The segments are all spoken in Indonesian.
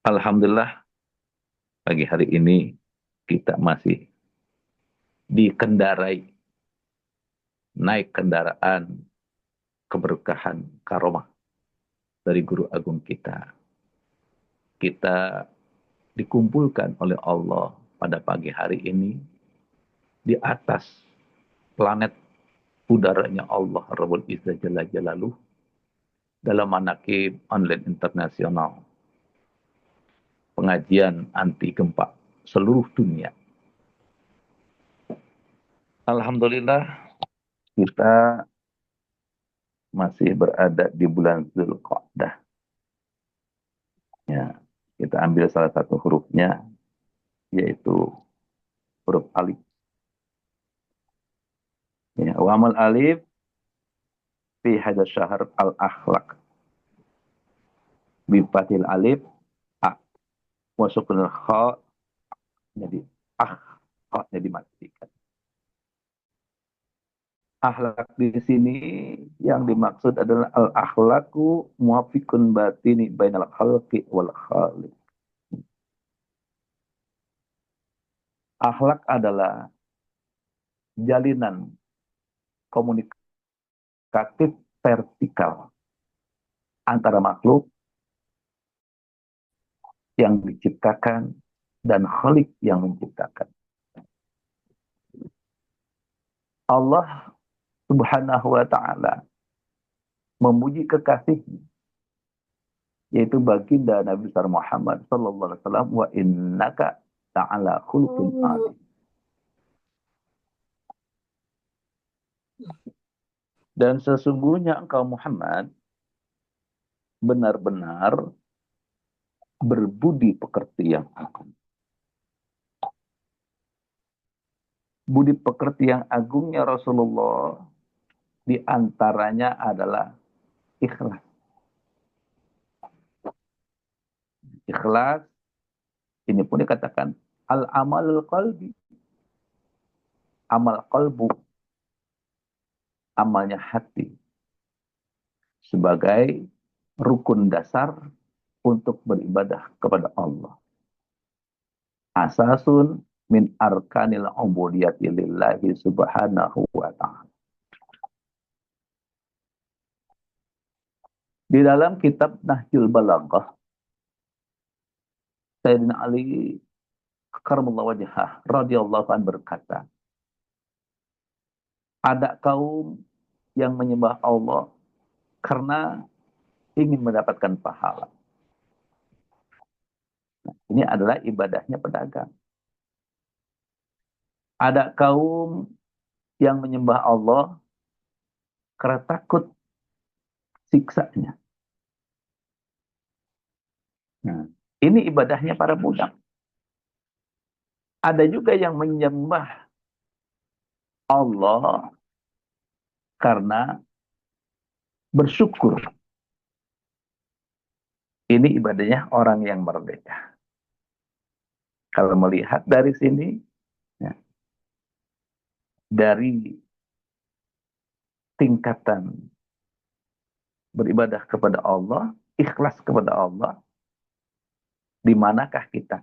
Alhamdulillah, pagi hari ini kita masih dikendarai, naik kendaraan keberkahan karomah dari guru agung kita. Kita dikumpulkan oleh Allah pada pagi hari ini di atas planet udaranya Allah Rabbul Izzah Jalla Jalaluh dalam manakib online internasional pengajian anti gempa seluruh dunia. Alhamdulillah, kita masih berada di bulan Zulqa'dah. Ya, kita ambil salah satu hurufnya, yaitu huruf alif. Ya, wa amal alif fi hadha syahr al-akhlaq. Bifatil alif a. Wa sukunul kha jadi kha dimatikan. Akhlak di sini yang dimaksud adalah al-akhlaqu muafiqun batini bainal khalqi wal khaliq. Akhlak adalah jalinan komunikatif vertikal antara makhluk yang diciptakan dan Khalik yang menciptakan. Allah Subhanahu wa taala memuji kekasihnya, yaitu baginda Nabi besar Muhammad sallallahu alaihi wasallam, wa innaka ta'ala khuluqin azim. Dan sesungguhnya engkau Muhammad benar-benar berbudi pekerti yang agung. Budi pekerti yang agungnya Rasulullah di antaranya adalah ikhlas. Ikhlas ini pun dikatakan al-amalul qalbi. Amal qalbu, amalnya hati, sebagai rukun dasar untuk beribadah kepada Allah. Asasun min arkanil ubudiyati lillahi subhanahu wa ta'ala. Di dalam kitab Nahjul Balaghah, Sayyidina Ali Karamallahu wajhah radhiyallahu anhu berkata, ada kaum yang menyembah Allah karena ingin mendapatkan pahala. Nah, ini adalah ibadahnya pedagang. Ada kaum yang menyembah Allah karena takut siksanya. Nah, ini ibadahnya para budak. Ada juga yang menyembah Allah karena bersyukur. Ini ibadahnya orang yang merdeka. Kalau melihat dari sini, ya, dari tingkatan beribadah kepada Allah, ikhlas kepada Allah, di manakah kita?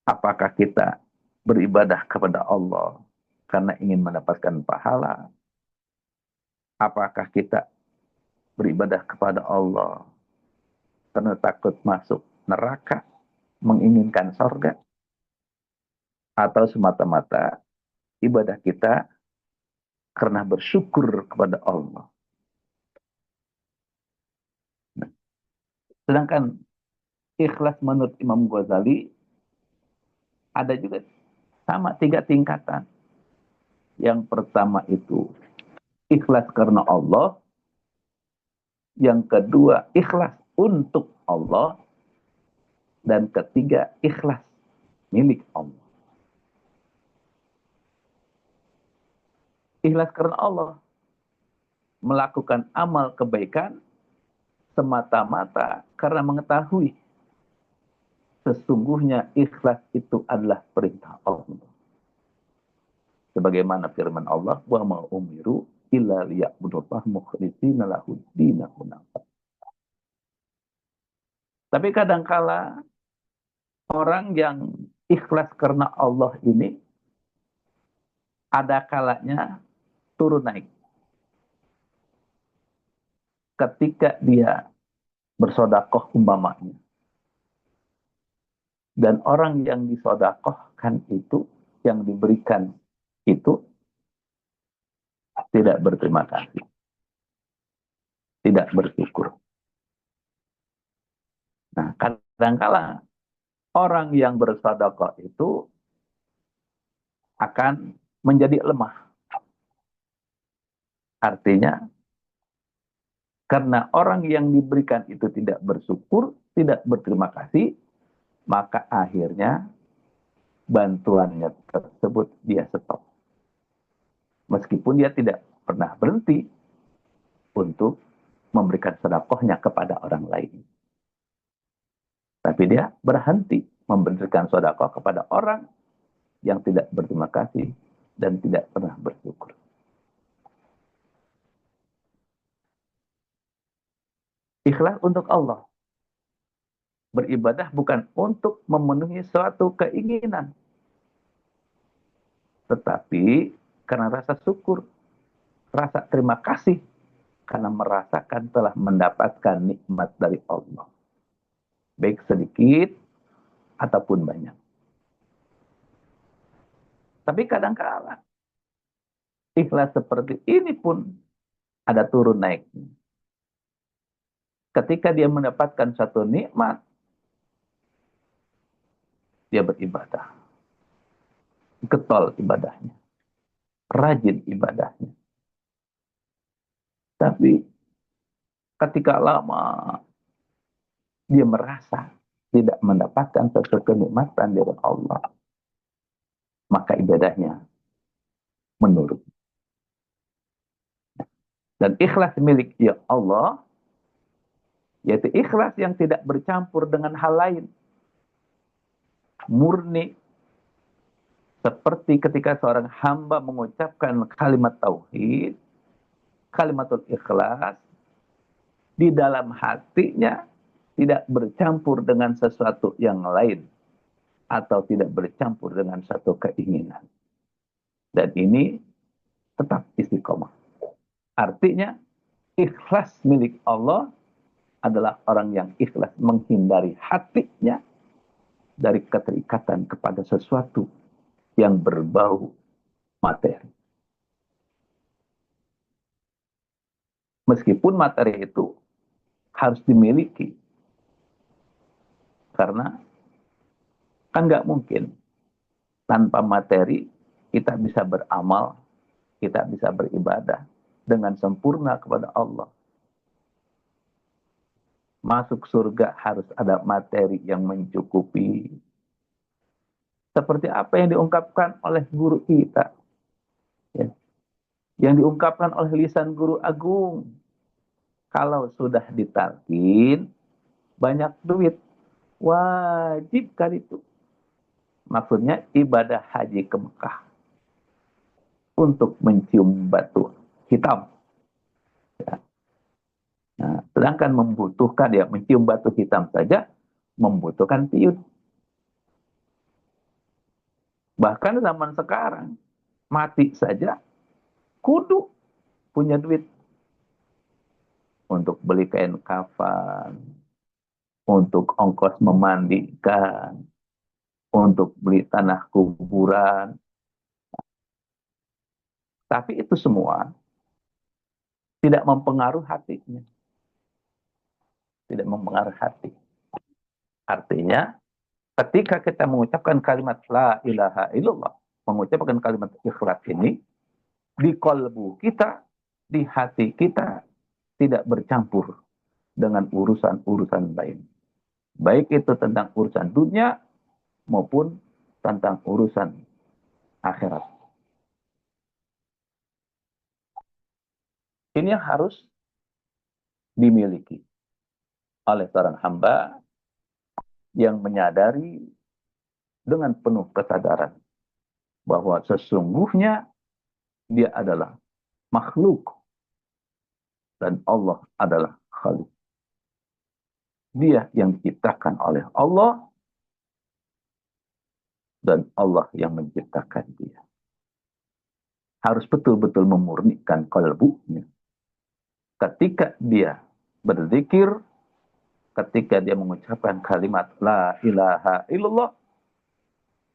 Apakah kita beribadah kepada Allah karena ingin mendapatkan pahala? Apakah kita beribadah kepada Allah karena takut masuk neraka, menginginkan surga? Atau semata-mata ibadah kita karena bersyukur kepada Allah? Nah, sedangkan ikhlas menurut Imam Ghazali ada juga sama 3 tingkatan. Yang pertama itu ikhlas karena Allah. Yang kedua ikhlas untuk Allah. Dan ketiga ikhlas milik Allah. Ikhlas karena Allah, melakukan amal kebaikan semata-mata karena mengetahui sesungguhnya ikhlas itu adalah perintah Allah. Sebagaimana firman Allah, wa ma umiru illa liya'budullaha mukhlishina lahud-din hunafa. Tapi kadangkala orang yang ikhlas karena Allah ini ada kalanya turun naik. Ketika dia bersodakoh umpamanya. Dan orang yang disodakohkan itu, yang diberikan itu, tidak berterima kasih. Tidak bersyukur. Nah, kadangkala orang yang bersodakoh itu akan menjadi lemah. Artinya, karena orang yang diberikan itu tidak bersyukur, tidak berterima kasih, maka akhirnya bantuannya tersebut dia stop. Meskipun dia tidak pernah berhenti untuk memberikan sedekahnya kepada orang lain. Tapi dia berhenti memberikan sedekah kepada orang yang tidak berterima kasih dan tidak pernah bersyukur. Ikhlas untuk Allah. Beribadah bukan untuk memenuhi suatu keinginan. Tetapi karena rasa syukur, rasa terima kasih, karena merasakan telah mendapatkan nikmat dari Allah. Baik sedikit ataupun banyak. Tapi kadang-kala ikhlas seperti ini pun ada turun naiknya. Ketika dia mendapatkan satu nikmat, dia beribadah. Getol ibadahnya. Rajin ibadahnya. Tapi ketika lama dia merasa tidak mendapatkan satu kenikmatan dari Allah, maka ibadahnya menurun. Dan ikhlas milik ya Allah, yaitu ikhlas yang tidak bercampur dengan hal lain. Murni, seperti ketika seorang hamba mengucapkan kalimat tauhid, kalimatul ikhlas, di dalam hatinya tidak bercampur dengan sesuatu yang lain, atau tidak bercampur dengan satu keinginan. Dan ini tetap istiqomah. Artinya, ikhlas milik Allah adalah orang yang ikhlas menghindari hatinya dari keterikatan kepada sesuatu yang berbau materi. Meskipun materi itu harus dimiliki. Karena kan nggak mungkin tanpa materi kita bisa beramal, kita bisa beribadah dengan sempurna kepada Allah. Masuk surga harus ada materi yang mencukupi. Seperti apa yang diungkapkan oleh guru kita. Ya. Yang diungkapkan oleh lisan guru agung. Kalau sudah ditalkin, banyak duit. Wajib kali itu. Maksudnya ibadah haji ke Mekah. Untuk mencium batu hitam. Ya. Nah, sedangkan membutuhkan, ya mencium batu hitam saja, membutuhkan tiun. Bahkan zaman sekarang, mati saja, kudu punya duit. Untuk beli kain kafan, untuk ongkos memandikan, untuk beli tanah kuburan. Tapi itu semua tidak mempengaruhi hatinya. Tidak mempengaruhi hati. Artinya, ketika kita mengucapkan kalimat la ilaha illallah, mengucapkan kalimat ikhlas ini, di kalbu kita, di hati kita, tidak bercampur dengan urusan-urusan lain. Baik itu tentang urusan dunia, maupun tentang urusan akhirat. Ini yang harus dimiliki oleh seorang hamba yang menyadari dengan penuh kesadaran bahwa sesungguhnya dia adalah makhluk dan Allah adalah Khalik. dia yang diciptakan oleh Allah dan Allah yang menciptakan dia. Harus betul-betul memurnikan kalbunya. Ketika dia berzikir, ketika dia mengucapkan kalimat la ilaha illallah,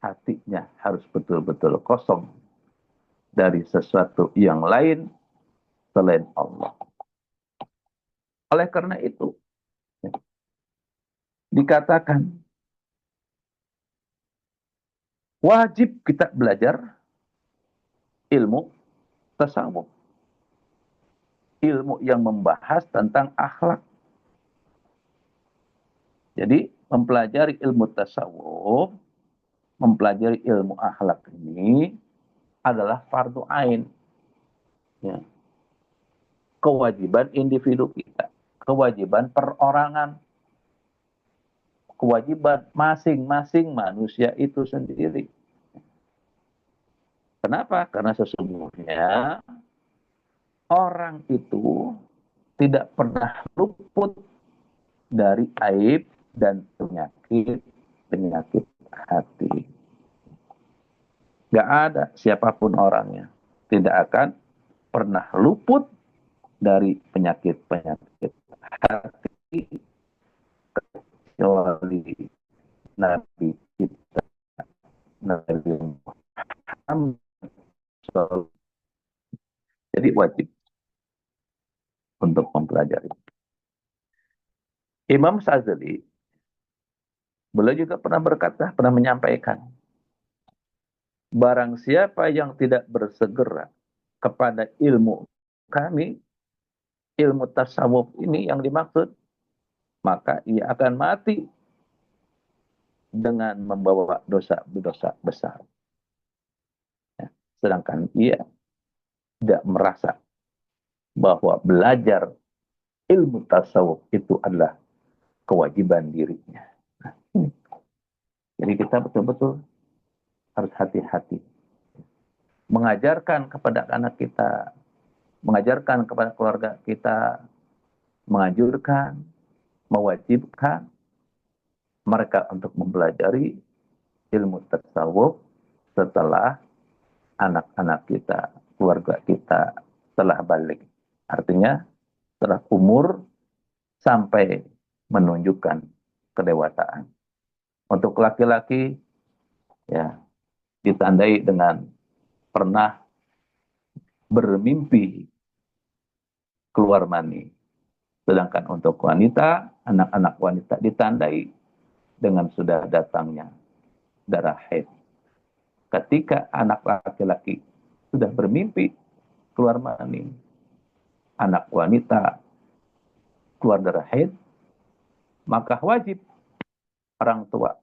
hatinya harus betul-betul kosong dari sesuatu yang lain selain Allah. Oleh karena itu, dikatakan wajib kita belajar ilmu tasawuf. Ilmu yang membahas tentang akhlak. Jadi, mempelajari ilmu tasawuf, mempelajari ilmu akhlak ini adalah fardu ain. Ya. Kewajiban individu kita. Kewajiban perorangan. Kewajiban masing-masing manusia itu sendiri. Kenapa? Karena sesungguhnya orang itu tidak pernah luput dari aib dan penyakit hati. Gak ada siapapun orangnya tidak akan pernah luput dari penyakit-penyakit hati kecuali Nabi kita, Nabi Muhammad. Jadi wajib untuk mempelajari. Imam Syadzali, beliau juga pernah berkata, pernah menyampaikan, barang siapa yang tidak bersegera kepada ilmu kami, ilmu tasawuf ini yang dimaksud, maka ia akan mati dengan membawa dosa-dosa besar. Ya, sedangkan ia tidak merasa bahwa belajar ilmu tasawuf itu adalah kewajiban dirinya. Nah, jadi kita betul-betul harus hati-hati. Mengajarkan kepada anak kita, mengajarkan kepada keluarga kita, menganjurkan, mewajibkan mereka untuk mempelajari ilmu tasawuf setelah anak-anak kita, keluarga kita telah balik. Artinya setelah umur sampai menunjukkan kedewasaan. Untuk laki-laki, ya, ditandai dengan pernah bermimpi keluar mani. Sedangkan untuk wanita, anak-anak wanita ditandai dengan sudah datangnya darah haid. Ketika anak laki-laki sudah bermimpi keluar mani, anak wanita keluar darah haid, maka wajib orang tua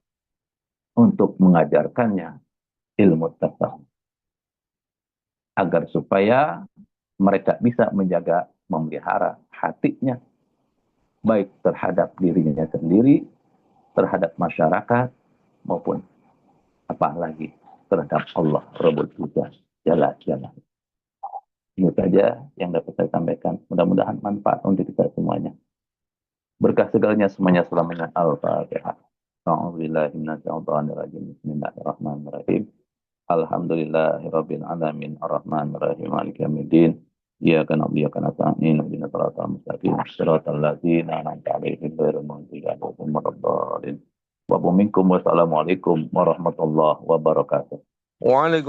untuk mengajarkannya ilmu tasawuf agar supaya mereka bisa menjaga, memelihara hatinya baik terhadap dirinya sendiri, terhadap masyarakat, maupun apalagi terhadap Allah Rabbul Izzah Jalla Jalla. Ini saja yang dapat saya sampaikan. Mudah-mudahan manfaat untuk kita semuanya. Berkah segalanya semuanya selamanya. Al-Fatihah. Bismillahirrahmanirrahim. Alhamdulillahirabbil alamin arrahmanir rahim maliki yaumiddin. Iyyaka na'budu wa iyyaka nasta'in ihdinas siratal mustaqim siratal ladzina an'amta 'alaihim ghairil maghdubi 'alaihim waladdallin. Wassalamualaikum warahmatullahi wabarakatuh. Waalaikumsalam.